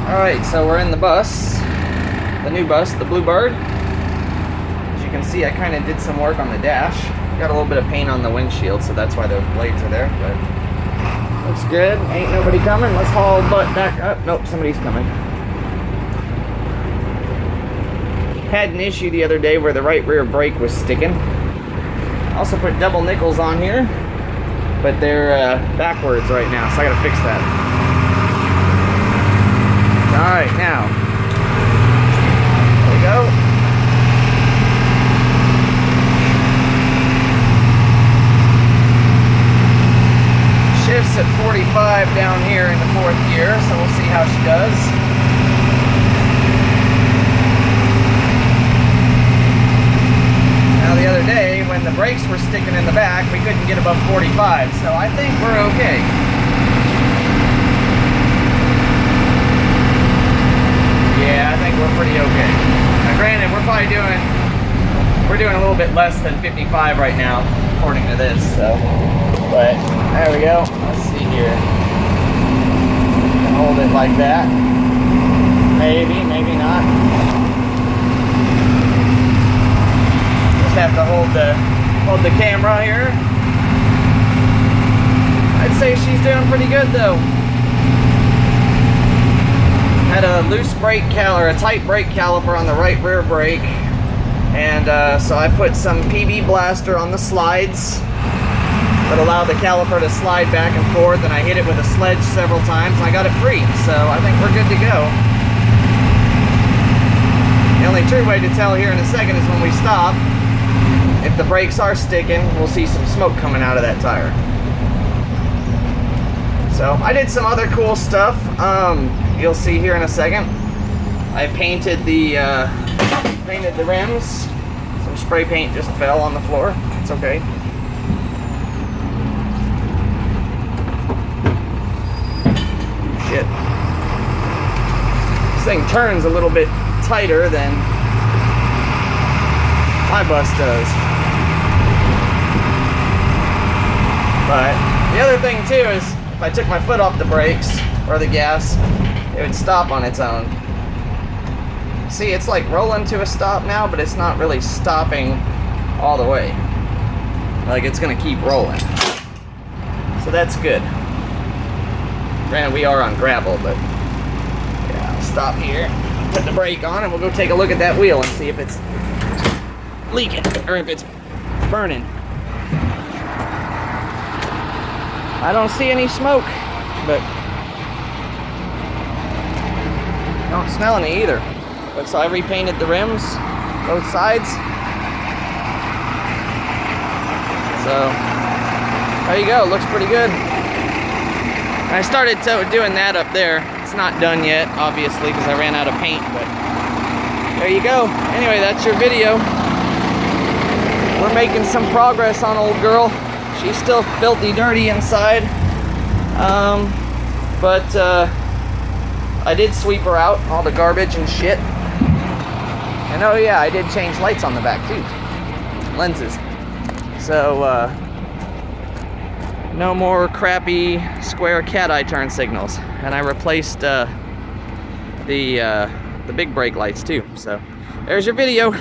Alright, so we're in the bus, the new bus, the Bluebird. As you can see, I kind of did some work on the dash. Got a little bit of paint on the windshield, so that's why those blades are there, but looks good. Ain't nobody coming. Let's haul butt back up. Nope, somebody's coming. Had an issue the other day where the right rear brake was sticking. Also put double nickels on here, but they're backwards right now, so I gotta fix that. Alright, now, there we go. Shifts at 45 down here in the 4th gear, so we'll see how she does. Now the other day, when the brakes were sticking in the back, we couldn't get above 45, so I think we're okay. Yeah, I think we're pretty okay. Now granted, we're doing a little bit less than 55 right now, according to this, so. But there we go. Let's see here. Hold it like that. Maybe, maybe not. Just have to hold the camera here. I'd say she's doing pretty good though. Had a loose brake or a tight brake caliper on the right rear brake, and so I put some PB blaster on the slides that allow the caliper to slide back and forth, and I hit it with a sledge several times and I got it free, so I think we're good to go. The only true way to tell here in a second is when we stop. If the brakes are sticking, we'll see some smoke coming out of that tire. So I did some other cool stuff. You'll see here in a second. I painted the rims. Some spray paint just fell on the floor. It's okay. Shit. This thing turns a little bit tighter than my bus does. But the other thing too is if I took my foot off the brakes or the gas, it would stop on its own. See, it's like rolling to a stop now, but it's not really stopping all the way. Like it's gonna keep rolling. So that's good. Granted, we are on gravel, but yeah, I'll stop here, put the brake on, and we'll go take a look at that wheel and see if it's leaking or if it's burning. I don't see any smoke, but don't smell any either. But so I repainted the rims, both sides. So there you go, looks pretty good. I started doing that up there. It's not done yet, obviously, because I ran out of paint, but there you go. Anyway, that's your video. We're making some progress on old girl. She's still filthy dirty inside. But I did sweep her out, all the garbage and shit. And oh yeah, I did change lights on the back too. Lenses. So, no more crappy square cat eye turn signals. And I replaced the big brake lights too. So, there's your video.